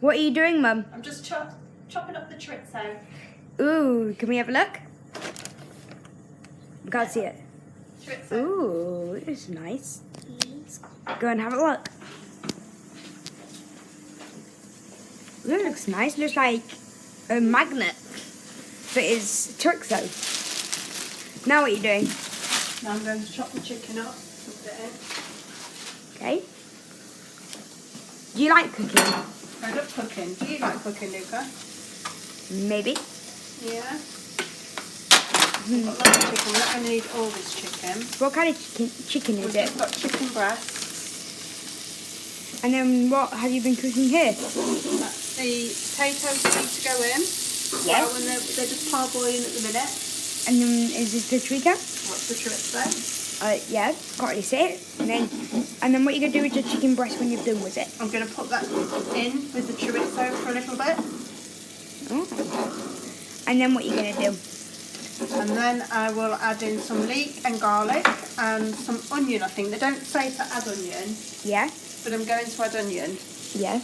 What are you doing, Mum? I'm just chopping up the chorizo. Ooh, can we have a look? We can't see it. Chorizo. Ooh, it's nice. Go and have a look. Ooh, it looks nice. Looks like a magnet. But it's chorizo. Now what are you doing? Now I'm going to chop the chicken up. Put it in. Okay. Do you like cooking? I love cooking. Do you like cooking, Luca? Maybe. Yeah. I've got lots of chicken. We're not going to need all this chicken. What kind of chicken is We've it? just got chicken breasts. And then what have you been cooking here? That's the potatoes that need to go in. Yeah. Well, they're just parboiling at the minute. And then is this the chorizo? What's the chorizo? Yeah, can't really see it. And then what are you gonna do with your chicken breast when you've done with it? I'm going to put that in with the chorizo for a little bit. Oh. And then what are you gonna do? And then I will add in some leek and garlic and some onion, I think. They don't say to add onion, Yeah, but I'm going to add onion. yeah.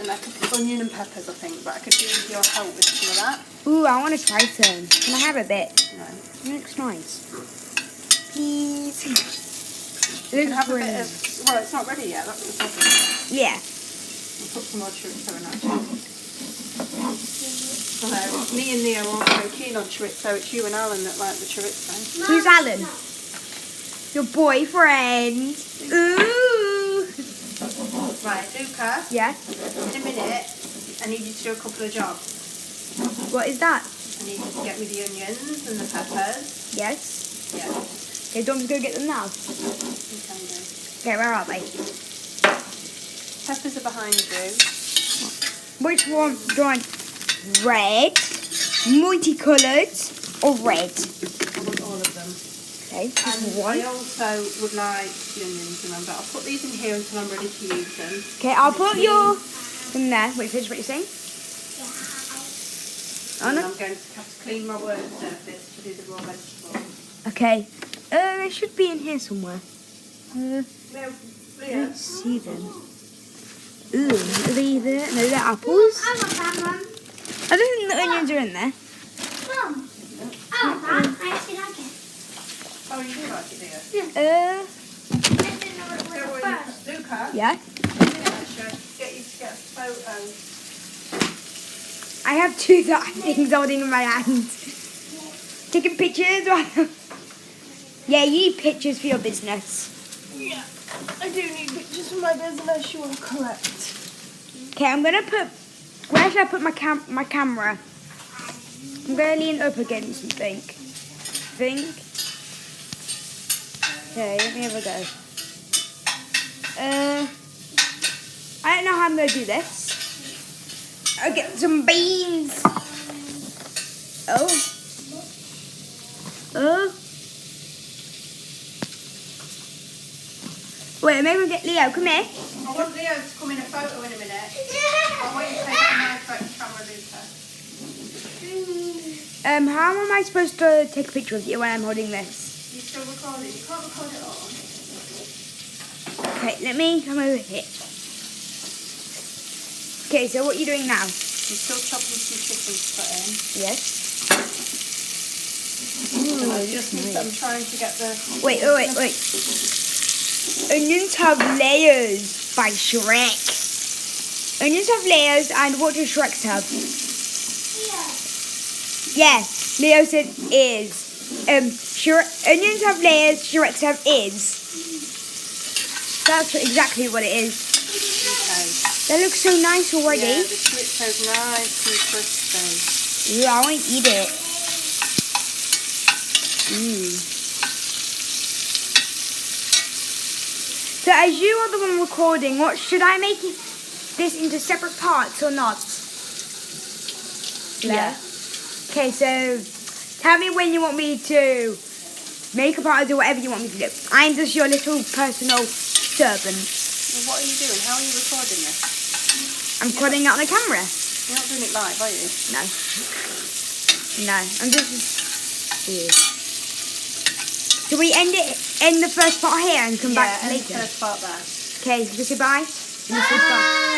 And I could put onion and peppers, I think, but I could do with your help with some of that. Ooh, I want to try some. Can I have a bit? No. It looks nice. Please. You It can looks have a bit really- of... Well, it's not ready yet, that's the problem. Yeah. I'll put some more chorizo in actually. So, me and Leo aren't so keen on chorizo. It's you and Alan that like the chorizo. Who's Alan? Your boyfriend. Ooh. Right, Luca, Yeah. in a minute, I need you to do a couple of jobs. What is that? I need you to get me the onions and the peppers. Yes. Yeah, Okay, do you want me to go get them now? you can do. Okay, where are they? Peppers are behind you. Which one do you want? Red, multicoloured, or red? I want all of them. Okay, And one. I also would like the onions, remember. I'll put these in here until I'm ready to use them. Okay, I'll put your in there. Wait, finish what you're saying. Oh, And no. I'm going to have to clean my work surface to do the raw vegetables. Okay. They should be in here somewhere. Leo, Let's see them. Ooh, are they there? No, they're apples. I want that, Mum. I don't think the onions are in there. Mum. Oh, Mum, I actually like it. Oh, you do like it, Leo? I didn't know what it was at first. Luca, Yeah. should get you to get a photo. I have two things holding in my hand. Taking pictures. Yeah, you need pictures for your business. Yeah, I do need pictures for my business, you are correct. Okay, I'm gonna put. Where should I put my camera? I'm gonna lean up against something. Okay, let me have a go. I don't know how I'm gonna do this. I'll get some beans. Oh. Wait, maybe we'll get Leo. Come here. I want Leo to come in a photo in a minute. I want you to take my camera, Luca. How am I supposed to take a picture of you when I'm holding this? You still recording? You can't record it all. Okay, let me come over here. Okay, so what are you doing now? I'm still chopping some chicken to put in. Yes. I'm trying to get the... Wait. Onions have layers by Shrek. Onions have layers, and what does Shrek have? Yeah, Leo said is. Onions have layers, Shrek have is. That's exactly what it is. Okay. That looks so nice already. Yeah, the chorizo's nice and crispy. Ooh, I want to eat it. So as you are the one recording, what should I make this into separate parts or not? Yeah. Okay, so tell me when you want me to make a part or do whatever you want me to do. I'm just your little personal servant. Well, what are you doing? How are you recording this? I'm recording it on the camera. You're not doing it live, are you? No. No, I'm just... Yeah. Should we end the first part here and come back and later? the first part there. Okay, so goodbye. And this is bye.